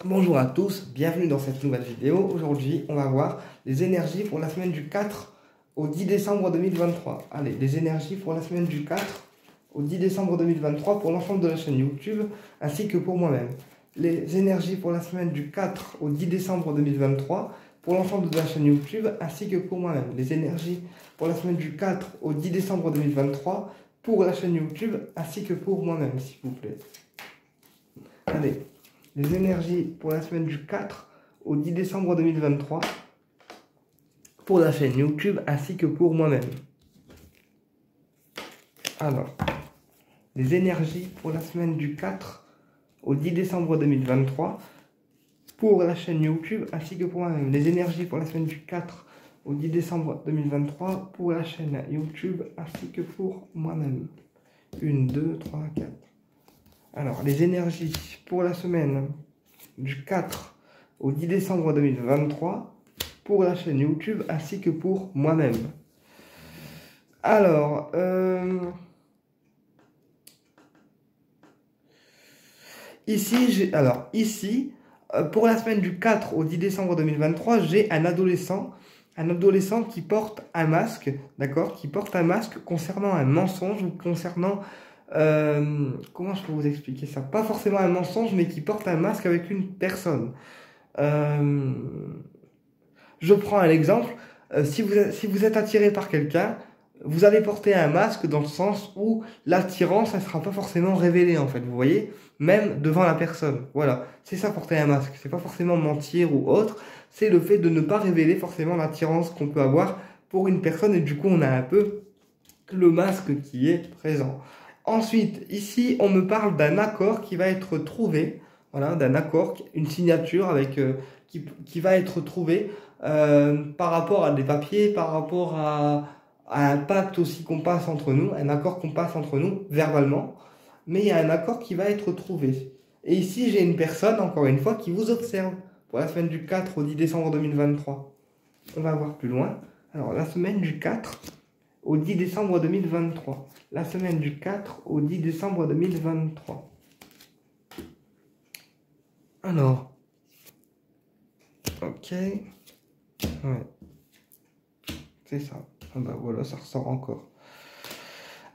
Bonjour à tous, bienvenue dans cette nouvelle vidéo. Aujourd'hui, on va voir les énergies pour la semaine du 4 au 10 décembre 2023. Allez, les énergies pour la semaine du 4 au 10 décembre 2023 pour l'ensemble de la chaîne YouTube, ainsi que pour moi-même. Les énergies pour la semaine du 4 au 10 décembre 2023 pour l'ensemble de la chaîne YouTube, ainsi que pour moi-même. Les énergies pour la semaine du 4 au 10 décembre 2023 pour la chaîne YouTube, ainsi que pour moi-même, s'il vous plaît. Allez. Les énergies pour la semaine du 4 au 10 décembre 2023 pour la chaîne YouTube ainsi que pour moi-même. Alors, les énergies pour la semaine du 4 au 10 décembre 2023 pour la chaîne YouTube ainsi que pour moi-même. Les énergies pour la semaine du 4 au 10 décembre 2023 pour la chaîne YouTube ainsi que pour moi-même. 1, 2, 3, 4. Alors, les énergies pour la semaine du 4 au 10 décembre 2023 pour la chaîne YouTube ainsi que pour moi-même. Alors, ici, pour la semaine du 4 au 10 décembre 2023, j'ai un adolescent qui porte un masque, d'accord, qui porte un masque concernant un mensonge ou concernant comment je peux vous expliquer ça? Pas forcément un mensonge, mais qui porte un masque avec une personne. Je prends un exemple. Si vous êtes attiré par quelqu'un, vous allez porter un masque dans le sens où l'attirance, elle sera pas forcément révélée, en fait. Vous voyez? Même devant la personne. Voilà. C'est ça, porter un masque. C'est pas forcément mentir ou autre. C'est le fait de ne pas révéler forcément l'attirance qu'on peut avoir pour une personne. Et du coup, on a un peu le masque qui est présent. Ensuite, ici, on me parle d'un accord qui va être trouvé, voilà, d'un accord, une signature avec qui va être trouvé par rapport à des papiers, par rapport à un pacte aussi qu'on passe entre nous, un accord qu'on passe entre nous verbalement, mais il y a un accord qui va être trouvé. Et ici, j'ai une personne, encore une fois, qui vous observe pour la semaine du 4 au 10 décembre 2023. On va voir plus loin. Alors, la semaine du 4 au 10 décembre 2023. La semaine du 4 au 10 décembre 2023. Alors. Ok. Ouais. C'est ça. Ah bah voilà, ça ressort encore.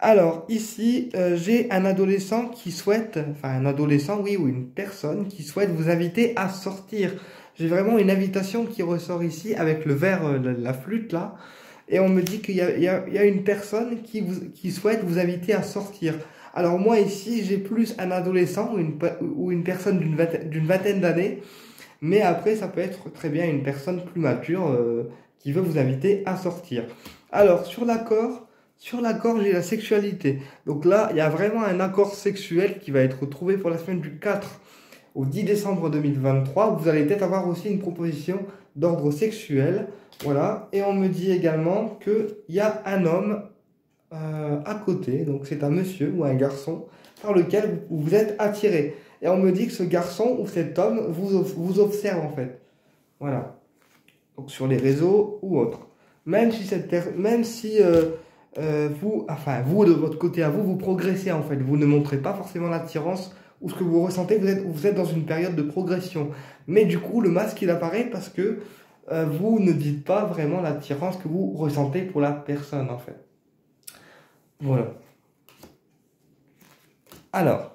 Alors, ici, j'ai un adolescent qui souhaite, enfin un adolescent, oui, ou une personne qui souhaite vous inviter à sortir. J'ai vraiment une invitation qui ressort ici avec le verre, la flûte là. Et on me dit qu'il y a une personne qui souhaite vous inviter à sortir. Alors moi ici, j'ai plus un adolescent ou une personne d'une vingtaine d'années. Mais après, ça peut être très bien une personne plus mature qui veut vous inviter à sortir. Alors, sur l'accord, j'ai la sexualité. Donc là, il y a vraiment un accord sexuel qui va être trouvé pour la semaine du 4 au 10 décembre 2023. Vous allez peut-être avoir aussi une proposition d'ordre sexuel. Voilà, et on me dit également qu'il y a un homme à côté, donc c'est un monsieur ou un garçon par lequel vous êtes attiré. Et on me dit que ce garçon ou cet homme vous observe en fait. Voilà, donc sur les réseaux ou autres. Même si vous de votre côté à vous, vous progressez en fait. Vous ne montrez pas forcément l'attirance ou ce que vous ressentez, vous êtes dans une période de progression. Mais du coup, le masque il apparaît parce que vous ne dites pas vraiment l'attirance que vous ressentez pour la personne, en fait. Voilà. Alors,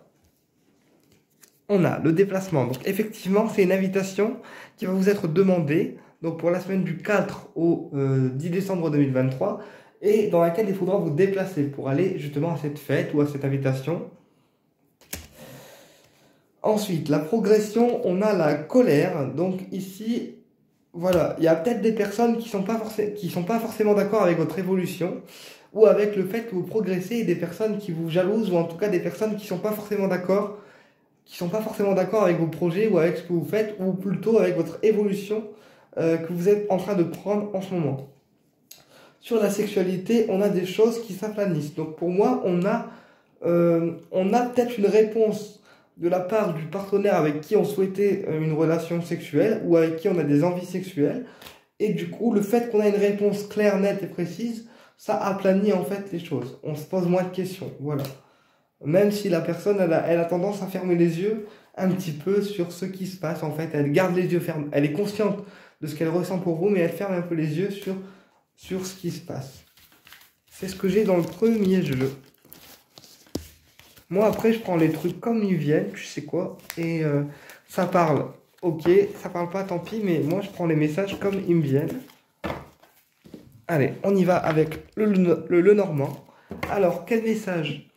on a le déplacement. Donc, effectivement, c'est une invitation qui va vous être demandée donc pour la semaine du 4 au 10 décembre 2023 et dans laquelle il faudra vous déplacer pour aller justement à cette fête ou à cette invitation. Ensuite, la progression, on a la colère. Donc, ici... Voilà, il y a peut-être des personnes qui sont pas forcément d'accord avec votre évolution ou avec le fait que vous progressez et des personnes qui vous jalousent ou en tout cas des personnes qui sont pas forcément d'accord avec vos projets ou avec ce que vous faites ou plutôt avec votre évolution que vous êtes en train de prendre en ce moment. Sur la sexualité, on a des choses qui s'aplanissent. Donc pour moi, on a peut-être une réponse de la part du partenaire avec qui on souhaitait une relation sexuelle ou avec qui on a des envies sexuelles. Et du coup, le fait qu'on a une réponse claire, nette et précise, ça aplanit en fait les choses. On se pose moins de questions, voilà. Même si la personne, elle a tendance à fermer les yeux un petit peu sur ce qui se passe en fait. Elle garde les yeux fermés. Elle est consciente de ce qu'elle ressent pour vous, mais elle ferme un peu les yeux sur ce qui se passe. C'est ce que j'ai dans le premier jeu. Moi, après, je prends les trucs comme ils viennent, tu sais quoi, et ça parle. Ok, ça parle pas, tant pis, mais moi, je prends les messages comme ils me viennent. Allez, on y va avec le normand. Alors, quel message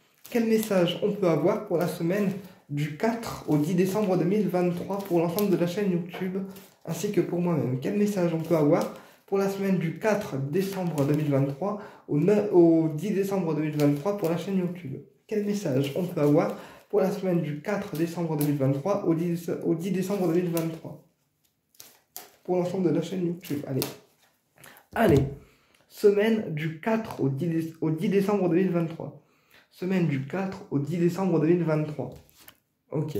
on peut avoir pour la semaine du 4 au 10 décembre 2023 pour l'ensemble de la chaîne YouTube, ainsi que pour moi-même? Quel message on peut avoir pour la semaine du 4 décembre 2023 au 10 décembre 2023 pour la chaîne YouTube? Quel message on peut avoir pour la semaine du 4 décembre 2023 au 10 décembre 2023 pour l'ensemble de la chaîne YouTube? Allez. Semaine du 4 au 10 décembre 2023. Semaine du 4 au 10 décembre 2023. Ok.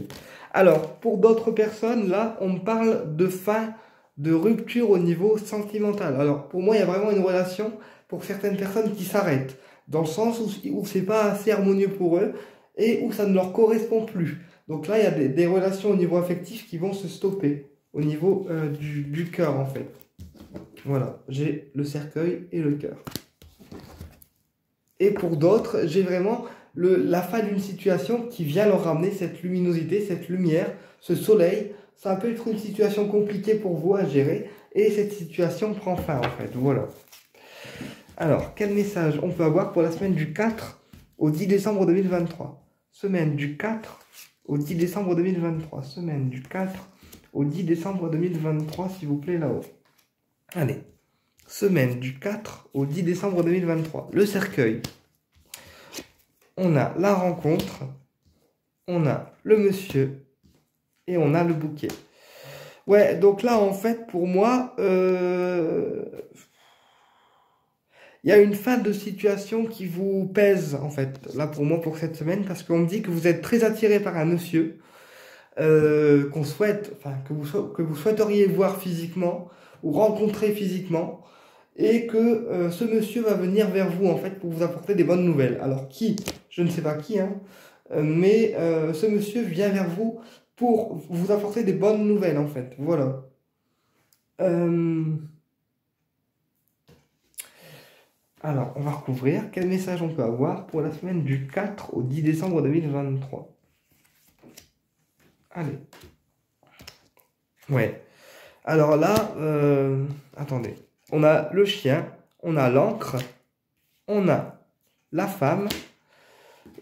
Alors, pour d'autres personnes, là, on me parle de fin, de rupture au niveau sentimental. Alors, pour moi, il y a vraiment une relation pour certaines personnes qui s'arrêtent. Dans le sens où c'est pas assez harmonieux pour eux et où ça ne leur correspond plus. Donc là, il y a des relations au niveau affectif qui vont se stopper. Au niveau du cœur, en fait. Voilà, j'ai le cercueil et le cœur. Et pour d'autres, j'ai vraiment la fin d'une situation qui vient leur ramener cette luminosité, cette lumière, ce soleil. Ça peut être une situation compliquée pour vous à gérer. Et cette situation prend fin en fait, voilà. Alors, quel message on peut avoir pour la semaine du 4 au 10 décembre 2023? Semaine du 4 au 10 décembre 2023. Semaine du 4 au 10 décembre 2023, s'il vous plaît, là-haut. Allez, semaine du 4 au 10 décembre 2023, le cercueil. On a la rencontre, on a le monsieur et on a le bouquet. Ouais, donc là, en fait, pour moi, il y a une fin de situation qui vous pèse, en fait, là, pour moi, pour cette semaine, parce qu'on me dit que vous êtes très attiré par un monsieur, qu'on souhaite, enfin, que vous souhaiteriez voir physiquement, ou rencontrer physiquement, et que ce monsieur va venir vers vous en fait pour vous apporter des bonnes nouvelles. Alors qui? Je ne sais pas qui, hein, mais ce monsieur vient vers vous pour vous apporter des bonnes nouvelles en fait. Voilà. Alors, on va recouvrir. Quel message on peut avoir pour la semaine du 4 au 10 décembre 2023? Allez. Ouais. Alors là, attendez. On a le chien, on a l'encre, on a la femme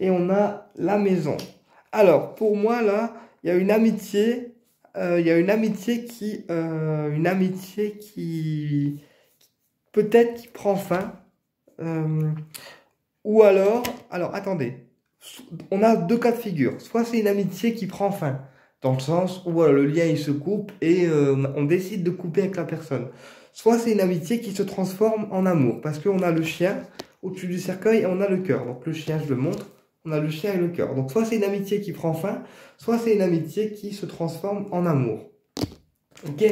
et on a la maison. Alors, pour moi, là, il y a une amitié, qui peut-être qui prend fin. Ou alors, attendez, on a deux cas de figure. Soit c'est une amitié qui prend fin, dans le sens où le lien il se coupe et on décide de couper avec la personne. Soit c'est une amitié qui se transforme en amour, parce qu'on a le chien au-dessus du cercueil et on a le cœur. Donc le chien, je le montre, on a le chien et le cœur. Donc soit c'est une amitié qui prend fin, soit c'est une amitié qui se transforme en amour. Ok?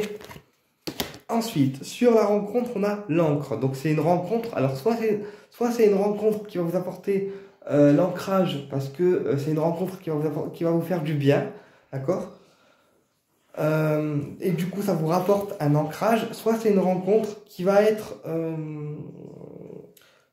Ensuite, sur la rencontre, on a l'encre. Donc c'est une rencontre, alors soit c'est une rencontre qui va vous apporter l'ancrage, parce que c'est une rencontre qui va vous faire du bien, d'accord? Et du coup ça vous rapporte un ancrage, soit c'est une rencontre qui va être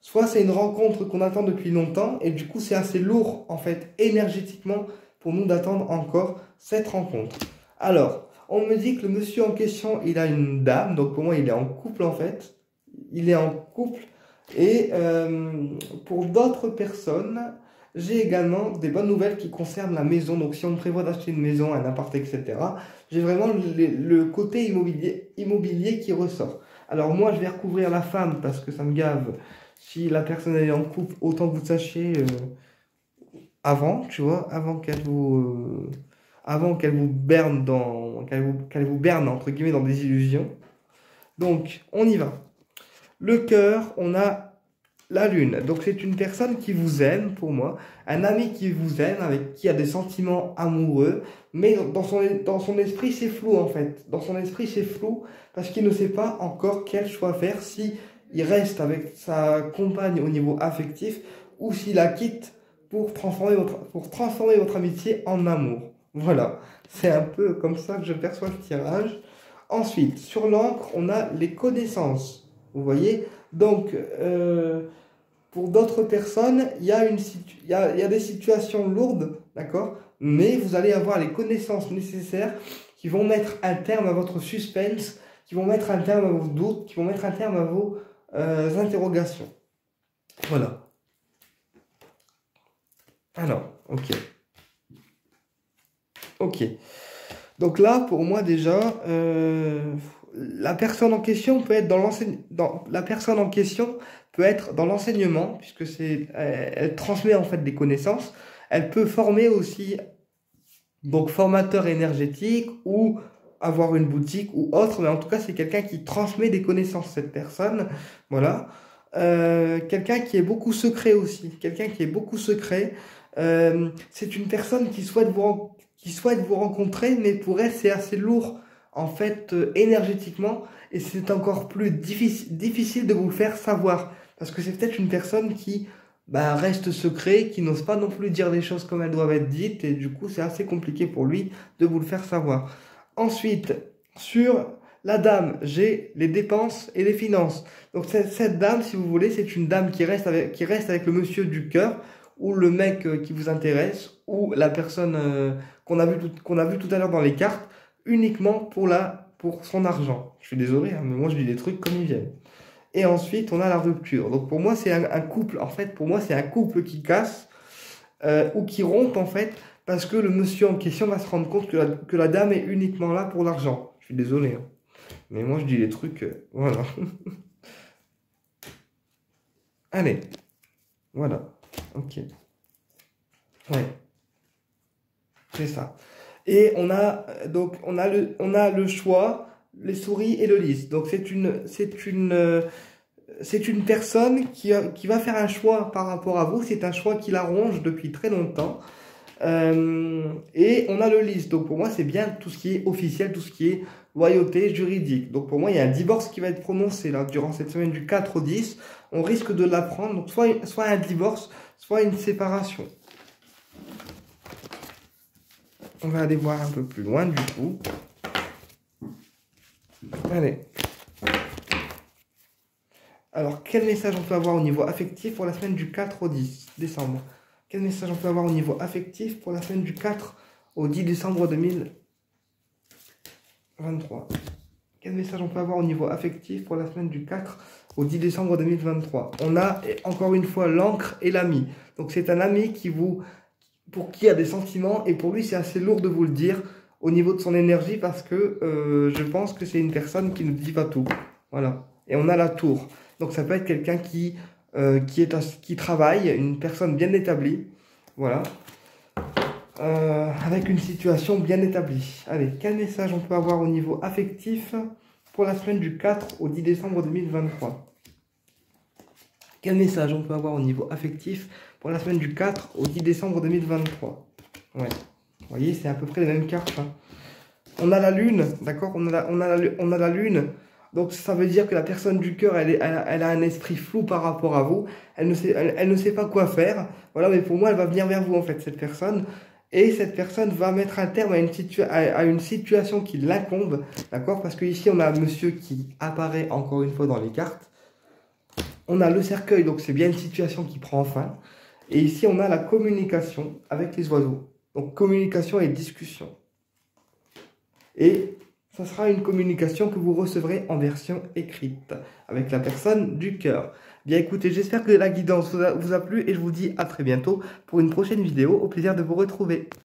soit c'est une rencontre qu'on attend depuis longtemps et du coup c'est assez lourd en fait énergétiquement pour nous d'attendre encore cette rencontre. Alors on me dit que le monsieur en question il a une dame, donc pour moi il est en couple en fait, il est en couple. Et pour d'autres personnes, j'ai également des bonnes nouvelles qui concernent la maison. Donc si on prévoit d'acheter une maison, un appart, etc., j'ai vraiment le côté immobilier qui ressort. Alors moi, je vais recouvrir la femme parce que ça me gave. Si la personne elle est en couple, autant que vous sachiez avant, tu vois, avant qu'elle vous berne qu'elle vous berne entre guillemets dans des illusions. Donc, on y va. Le cœur, on a la lune. Donc, c'est une personne qui vous aime, pour moi. Un ami qui vous aime, avec qui a des sentiments amoureux. Mais dans son esprit, c'est flou, en fait. Dans son esprit, c'est flou parce qu'il ne sait pas encore quel choix faire. Si il reste avec sa compagne au niveau affectif ou s'il la quitte pour transformer votre amitié en amour. Voilà, c'est un peu comme ça que je perçois le tirage. Ensuite, sur l'encre, on a les connaissances. Vous voyez? Donc, pour d'autres personnes, il y a des situations lourdes, d'accord? Mais vous allez avoir les connaissances nécessaires qui vont mettre un terme à votre suspense, qui vont mettre un terme à vos doutes, qui vont mettre un terme à vos interrogations. Voilà. Alors, ok. Ok. Donc là, pour moi déjà, la personne en question peut être la personne en question peut être dans l'enseignement, puisque elle transmet en fait des connaissances. Elle peut former aussi, donc formateur énergétique ou avoir une boutique ou autre, mais en tout cas, c'est quelqu'un qui transmet des connaissances, cette personne. Voilà. Quelqu'un qui est beaucoup secret aussi, quelqu'un qui est beaucoup secret. C'est une personne qui souhaite vous rencontrer, mais pour elle, c'est assez lourd, en fait, énergétiquement, et c'est encore plus difficile de vous le faire savoir, parce que c'est peut-être une personne qui bah, reste secret, qui n'ose pas non plus dire les choses comme elles doivent être dites, et du coup, c'est assez compliqué pour lui de vous le faire savoir. Ensuite, sur la dame, j'ai les dépenses et les finances. Donc cette dame, si vous voulez, c'est une dame qui reste avec le monsieur du cœur, ou le mec qui vous intéresse, ou la personne qu'on a vu tout à l'heure dans les cartes, uniquement pour son argent. Je suis désolé, hein, mais moi je dis des trucs comme ils viennent. Et ensuite, on a la rupture. Donc pour moi, c'est un couple. En fait, pour moi, c'est un couple qui casse ou qui rompt, en fait, parce que le monsieur en question va se rendre compte que la dame est uniquement là pour l'argent. Je suis désolé, hein. Mais moi, je dis les trucs... voilà. Allez. Voilà. Ok. Ouais. C'est ça. Et on a le choix, les souris et le lys. Donc c'est une personne qui va faire un choix par rapport à vous. C'est un choix qui la ronge depuis très longtemps. Et on a le lys. Donc pour moi, c'est bien tout ce qui est officiel, tout ce qui est loyauté juridique. Donc pour moi, il y a un divorce qui va être prononcé là durant cette semaine du 4 au 10. On risque de l'apprendre. Donc soit un divorce, soit une séparation. On va aller voir un peu plus loin du coup. Allez. Alors, quel message on peut avoir au niveau affectif pour la semaine du 4 au 10 décembre? Quel message on peut avoir au niveau affectif pour la semaine du 4 au 10 décembre 2023? Quel message on peut avoir au niveau affectif pour la semaine du 4 au 10 décembre 2023? On a encore une fois l'encre et l'ami. Donc c'est un ami pour qui a des sentiments, et pour lui c'est assez lourd de vous le dire au niveau de son énergie, parce que je pense que c'est une personne qui ne dit pas tout. Voilà. Et on a la tour. Donc ça peut être quelqu'un qui travaille, une personne bien établie. Voilà. Avec une situation bien établie. Allez, quel message on peut avoir au niveau affectif pour la semaine du 4 au 10 décembre 2023? Quel message on peut avoir au niveau affectif pour la semaine du 4 au 10 décembre 2023? Ouais, vous voyez, c'est à peu près les mêmes cartes, hein. On a la lune, d'accord, on a la lune. Donc ça veut dire que la personne du cœur, elle a un esprit flou par rapport à vous. Elle ne sait pas quoi faire. Voilà, mais pour moi, elle va venir vers vous, en fait, cette personne. Et cette personne va mettre un terme à une situation qui l'incombe, d'accord? Parce que ici, on a un monsieur qui apparaît encore une fois dans les cartes. On a le cercueil, donc c'est bien une situation qui prend fin. Et ici, on a la communication avec les oiseaux. Donc communication et discussion. Et ça sera une communication que vous recevrez en version écrite avec la personne du cœur. Bien écoutez, j'espère que la guidance vous a plu, et je vous dis à très bientôt pour une prochaine vidéo. Au plaisir de vous retrouver.